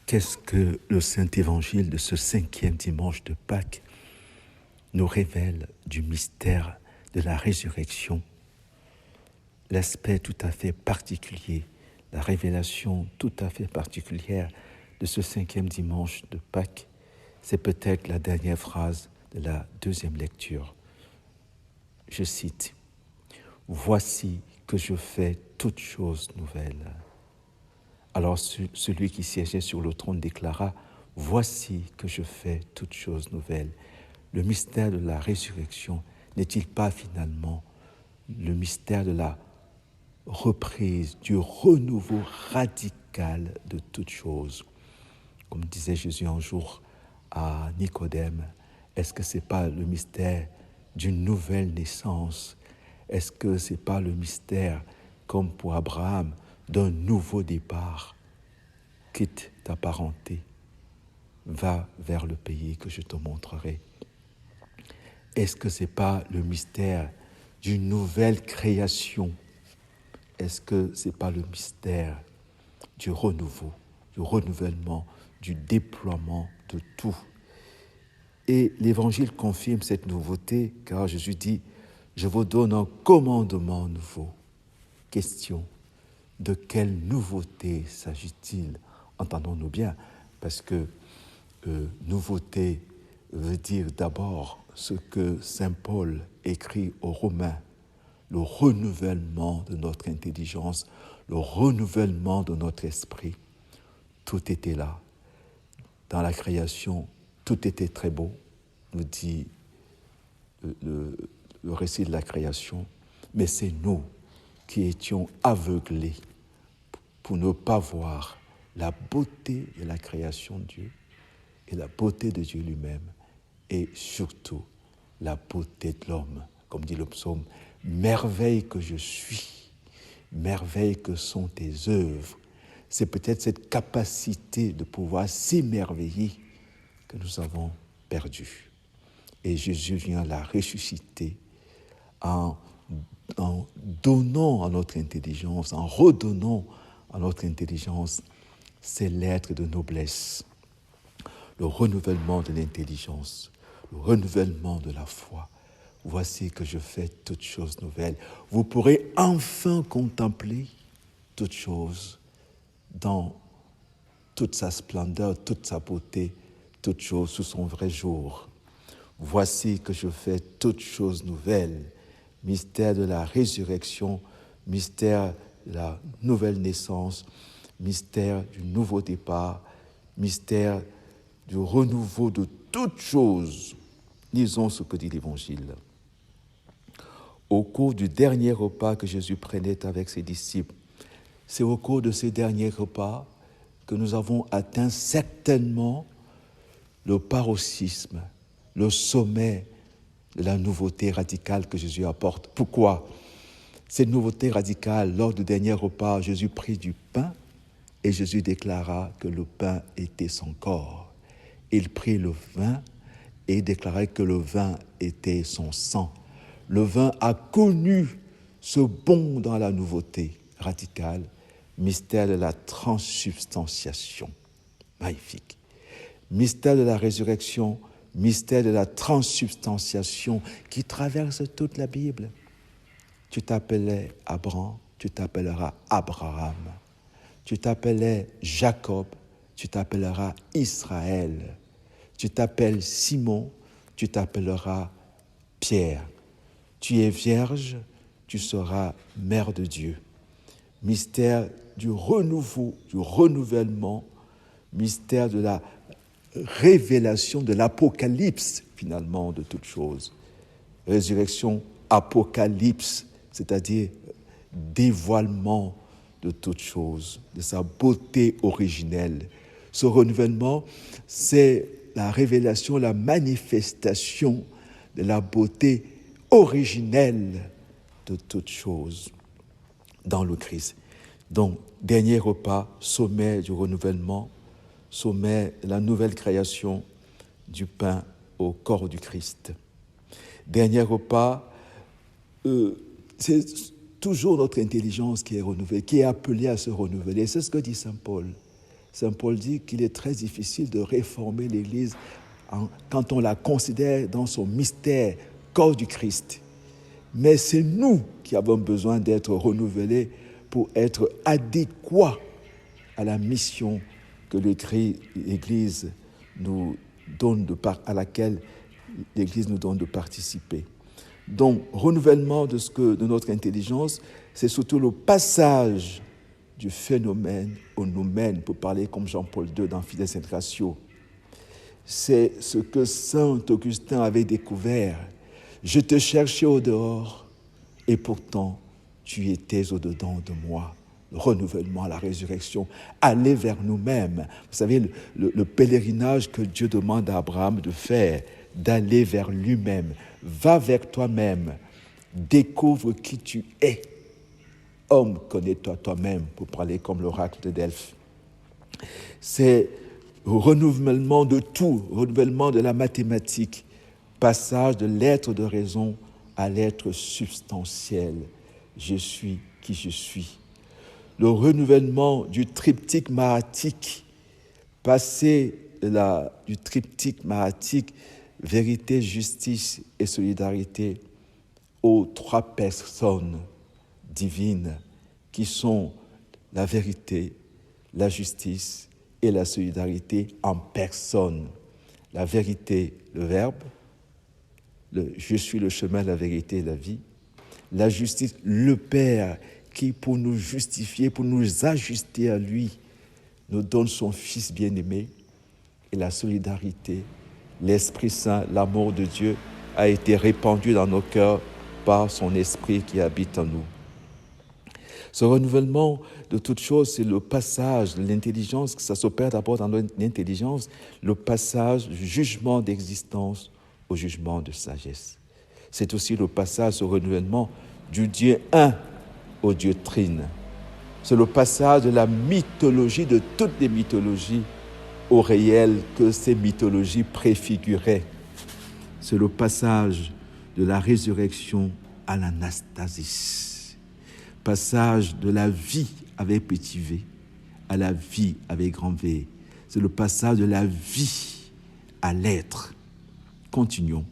Qu'est-ce que le Saint-Évangile de ce 5e dimanche de Pâques nous révèle du mystère de la résurrection? L'aspect tout à fait particulier, la révélation tout à fait particulière de ce 5e dimanche de Pâques, c'est peut-être la dernière phrase de la deuxième lecture. Je cite, « Voici que je fais toutes choses nouvelles. » Alors celui qui siégeait sur le trône déclara, « Voici que je fais toutes choses nouvelles. » Le mystère de la résurrection n'est-il pas finalement le mystère de la reprise, du renouveau radical de toutes choses? Comme disait Jésus un jour à Nicodème, est-ce que ce n'est pas le mystère d'une nouvelle naissance? Est-ce que ce n'est pas le mystère, comme pour Abraham, d'un nouveau départ? Quitte ta parenté, va vers le pays que je te montrerai. Est-ce que ce n'est pas le mystère d'une nouvelle création? Est-ce que ce n'est pas le mystère du renouveau, du renouvellement, du déploiement de tout? Et l'Évangile confirme cette nouveauté, car Jésus dit, « Je vous donne un commandement nouveau. » Question, de quelle nouveauté s'agit-il? Entendons-nous bien, parce que nouveauté veut dire d'abord ce que saint Paul écrit aux Romains, le renouvellement de notre intelligence, le renouvellement de notre esprit. Tout était là. Dans la création, tout était très beau, nous dit le récit de la création, mais c'est nous qui étions aveuglés pour ne pas voir la beauté de la création de Dieu et la beauté de Dieu lui-même et surtout la beauté de l'homme. Comme dit le psaume, « Merveille que je suis, merveille que sont tes œuvres. » C'est peut-être cette capacité de pouvoir s'émerveiller que nous avons perdue. Et Jésus vient la ressusciter en donnant à notre intelligence, en redonnant à notre intelligence ces lettres de noblesse, le renouvellement de l'intelligence, le renouvellement de la foi. Voici que je fais toutes choses nouvelles. Vous pourrez enfin contempler toutes choses dans toute sa splendeur, toute sa beauté, toutes choses sous son vrai jour. Voici que je fais toutes choses nouvelles. Mystère de la résurrection, mystère de la nouvelle naissance, mystère du nouveau départ, mystère du renouveau de toutes choses. Lisons ce que dit l'Évangile. Au cours du dernier repas que Jésus prenait avec ses disciples, c'est au cours de ces derniers repas que nous avons atteint certainement le paroxysme, le sommet de la nouveauté radicale que Jésus apporte. Pourquoi? Cette nouveauté radicale, lors du dernier repas, Jésus prit du pain et Jésus déclara que le pain était son corps. Il prit le vin et déclara que le vin était son sang. Le vin a connu ce bond dans la nouveauté radicale, mystère de la transsubstantiation. Magnifique. Mystère de la résurrection, mystère de la transsubstantiation qui traverse toute la Bible. Tu t'appelais Abraham, tu t'appelleras Abraham. Tu t'appelais Jacob, tu t'appelleras Israël. Tu t'appelles Simon, tu t'appelleras Pierre. Tu es vierge, tu seras mère de Dieu. Mystère du renouveau, du renouvellement, mystère de la révélation, de l'apocalypse, finalement, de toutes choses. Résurrection, apocalypse, c'est-à-dire dévoilement de toutes choses, de sa beauté originelle. Ce renouvellement, c'est la révélation, la manifestation de la beauté originelle de toutes choses dans le Christ. Donc, dernier repas, sommet du renouvellement, sommet de la nouvelle création du pain au corps du Christ. Dernier repas, c'est toujours notre intelligence qui est renouvelée, qui est appelée à se renouveler. C'est ce que dit saint Paul. Saint Paul dit qu'il est très difficile de réformer l'Église quand on la considère dans son mystère, corps du Christ. Mais c'est nous qui avons besoin d'être renouvelés pour être adéquats à la mission que l'Église nous donne à laquelle l'Église nous donne de participer. Donc, renouvellement de notre intelligence, c'est surtout le passage du phénomène au noumène, pour parler comme Jean-Paul II dans Fides et Ratio. C'est ce que saint Augustin avait découvert. Je te cherchais au dehors, et pourtant tu étais au-dedans de moi. Le renouvellement, la résurrection, aller vers nous-mêmes. Vous savez, le pèlerinage que Dieu demande à Abraham de faire, d'aller vers lui-même. Va vers toi-même, découvre qui tu es. Homme, connais-toi toi-même, pour parler comme l'oracle de Delphes. C'est le renouvellement de tout, renouvellement de la mathématique, passage de l'être de raison à l'être substantiel. Je suis qui je suis. Le renouvellement du triptyque mahatique, passer du triptyque mahatique, vérité, justice et solidarité, aux trois personnes divines qui sont la vérité, la justice et la solidarité en personne. La vérité, le Verbe, je suis le chemin, la vérité et la vie. La justice, le Père, qui pour nous justifier, pour nous ajuster à lui, nous donne son Fils bien-aimé. Et la solidarité, l'Esprit Saint, l'amour de Dieu a été répandu dans nos cœurs par son Esprit qui habite en nous. Ce renouvellement de toutes choses, c'est le passage de l'intelligence, ça s'opère d'abord dans l'intelligence, le passage du jugement d'existence au jugement de sagesse. C'est aussi le passage, ce renouvellement du Dieu un au Dieu trine. C'est le passage de la mythologie, de toutes les mythologies, au réel que ces mythologies préfiguraient. C'est le passage de la résurrection à l'anastasis. Passage de la vie avec petit v à la vie avec grand V. C'est le passage de la vie à l'être. Continuons.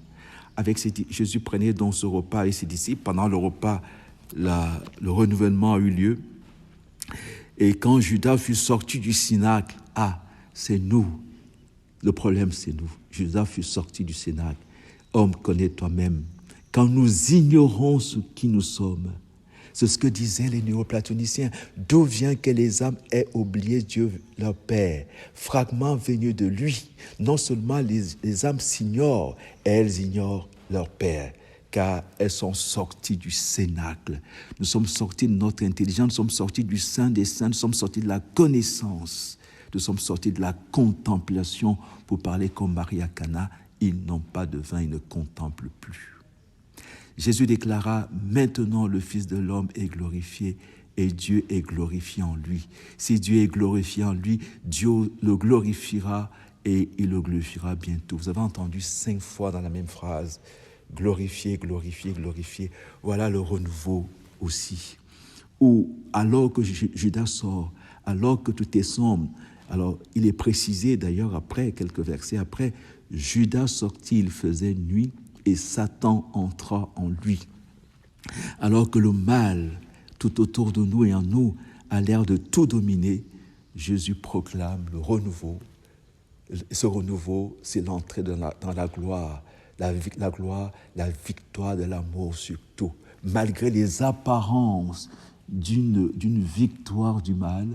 Jésus prenait donc ce repas et ses disciples. Pendant le repas, le renouvellement a eu lieu. Et quand Judas fut sorti du cénacle, c'est nous. Le problème, c'est nous. Judas fut sorti du cénacle. Homme, connais toi-même. Quand nous ignorons ce qui nous sommes, c'est ce que disaient les néoplatoniciens. D'où vient que les âmes aient oublié Dieu, leur Père, fragment venu de lui. Non seulement les âmes s'ignorent, elles ignorent leur Père, car elles sont sorties du cénacle. Nous sommes sortis de notre intelligence, nous sommes sortis du Saint des Saints, nous sommes sortis de la connaissance, nous sommes sortis de la contemplation. Pour parler comme Marie à Cana, ils n'ont pas de vin, ils ne contemplent plus. Jésus déclara, maintenant le Fils de l'homme est glorifié et Dieu est glorifié en lui. Si Dieu est glorifié en lui, Dieu le glorifiera et il le glorifiera bientôt. Vous avez entendu 5 fois dans la même phrase, glorifié, glorifié, glorifié. Voilà le renouveau aussi. Ou alors que Judas sort, alors que tout est sombre, alors il est précisé d'ailleurs après, quelques versets après, Judas sortit, il faisait nuit, et Satan entra en lui. Alors que le mal, tout autour de nous et en nous, a l'air de tout dominer, Jésus proclame le renouveau. Ce renouveau, c'est l'entrée dans la gloire. La gloire, la victoire de l'amour surtout. Malgré les apparences d'une victoire du mal,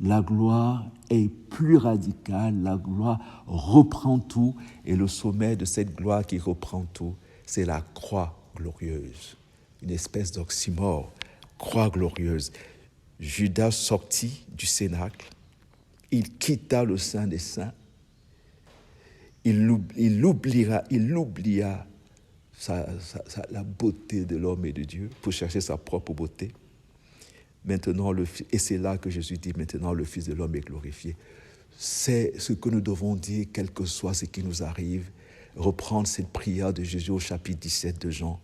la gloire est plus radicale, la gloire reprend tout, et le sommet de cette gloire qui reprend tout, c'est la croix glorieuse. Une espèce d'oxymore, croix glorieuse. Judas sortit du cénacle, il quitta le Saint des Saints, il oublia la beauté de l'homme et de Dieu pour chercher sa propre beauté. Maintenant, et c'est là que Jésus dit, maintenant le Fils de l'homme est glorifié. C'est ce que nous devons dire, quel que soit ce qui nous arrive, reprendre cette prière de Jésus au chapitre 17 de Jean.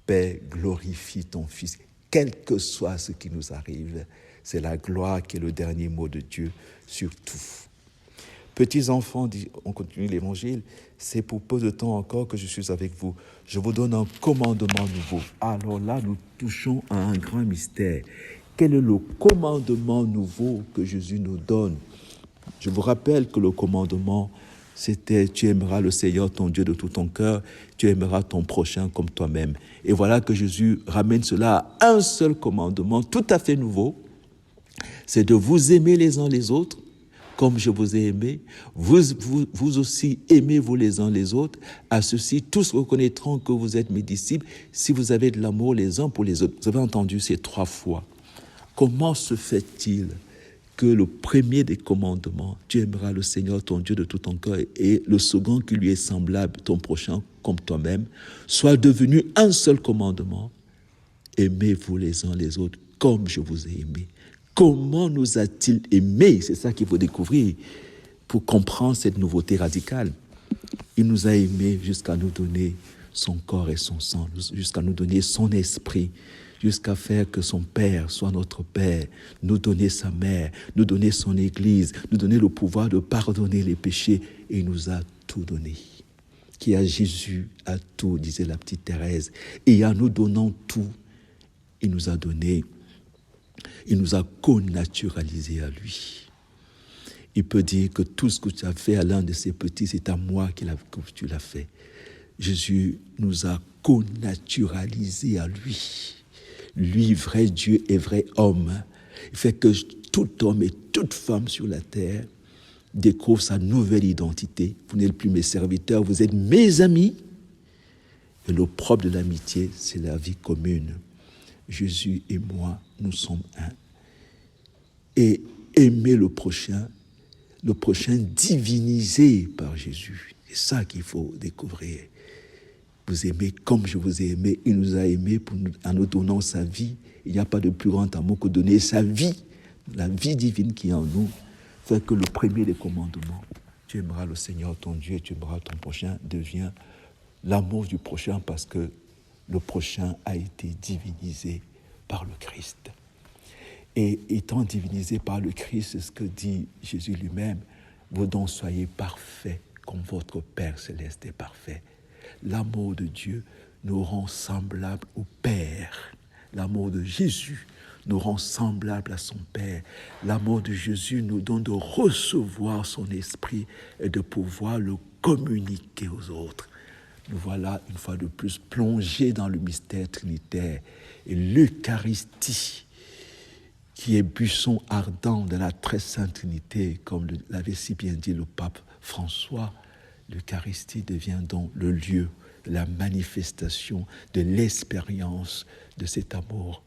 Père, glorifie ton Fils, quel que soit ce qui nous arrive. C'est la gloire qui est le dernier mot de Dieu sur tout. Petits enfants, dit, on continue l'évangile, c'est pour peu de temps encore que je suis avec vous. Je vous donne un commandement nouveau. Alors là, nous touchons à un grand mystère. Quel est le commandement nouveau que Jésus nous donne? Je vous rappelle que le commandement, c'était « Tu aimeras le Seigneur ton Dieu de tout ton cœur, tu aimeras ton prochain comme toi-même ». Et voilà que Jésus ramène cela à un seul commandement tout à fait nouveau. C'est de vous aimer les uns les autres, comme je vous ai aimé. Vous aussi aimez-vous les uns les autres. À ceci, tous reconnaîtront que vous êtes mes disciples si vous avez de l'amour les uns pour les autres. Vous avez entendu ces 3 fois. Comment se fait-il que le premier des commandements, tu aimeras le Seigneur ton Dieu de tout ton cœur, et le second qui lui est semblable, ton prochain comme toi-même, soit devenu un seul commandement? Aimez-vous les uns les autres comme je vous ai aimé. Comment nous a-t-il aimés? C'est ça qu'il faut découvrir pour comprendre cette nouveauté radicale. Il nous a aimés jusqu'à nous donner son corps et son sang, jusqu'à nous donner son esprit, jusqu'à faire que son Père soit notre Père, nous donner sa mère, nous donner son Église, nous donner le pouvoir de pardonner les péchés, et il nous a tout donné. Qui a Jésus a tout, disait la petite Thérèse, et en nous donnant tout, il nous a donné, il nous a connaturalisé à lui. Il peut dire que tout ce que tu as fait à l'un de ces petits, c'est à moi que tu l'as fait. Jésus nous a connaturalisé à lui. Lui, vrai Dieu et vrai homme. Il fait que tout homme et toute femme sur la terre découvre sa nouvelle identité. Vous n'êtes plus mes serviteurs, vous êtes mes amis. Et le propre de l'amitié, c'est la vie commune. Jésus et moi, nous sommes un. Et aimer le prochain divinisé par Jésus. C'est ça qu'il faut découvrir. Vous aimez comme je vous ai aimé. Il nous a aimés en nous donnant sa vie. Il n'y a pas de plus grand amour que donner sa vie. La vie divine qui est en nous fait que le premier des commandements, tu aimeras le Seigneur ton Dieu et tu aimeras ton prochain, devient l'amour du prochain parce que le prochain a été divinisé par le Christ. Et étant divinisé par le Christ, c'est ce que dit Jésus lui-même, vous donc soyez parfaits comme votre Père céleste est parfait. L'amour de Dieu nous rend semblables au Père. L'amour de Jésus nous rend semblables à son Père. L'amour de Jésus nous donne de recevoir son esprit et de pouvoir le communiquer aux autres. Nous voilà une fois de plus plongés dans le mystère trinitaire. Et l'Eucharistie, qui est buisson ardent de la très sainte Trinité, comme l'avait si bien dit le pape François, l'Eucharistie devient donc le lieu de la manifestation de l'expérience de cet amour.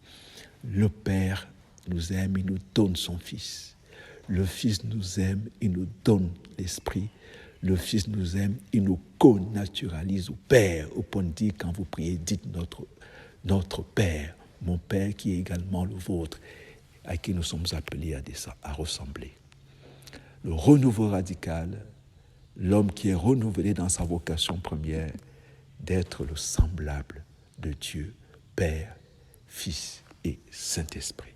Le Père nous aime, il nous donne son Fils. Le Fils nous aime, il nous donne l'Esprit. Le Fils nous aime, il nous connaturalise au Père, au point de dire, quand vous priez, dites notre Père, mon Père qui est également le vôtre, à qui nous sommes appelés à ressembler. Le renouveau radical, l'homme qui est renouvelé dans sa vocation première, d'être le semblable de Dieu, Père, Fils et Saint-Esprit.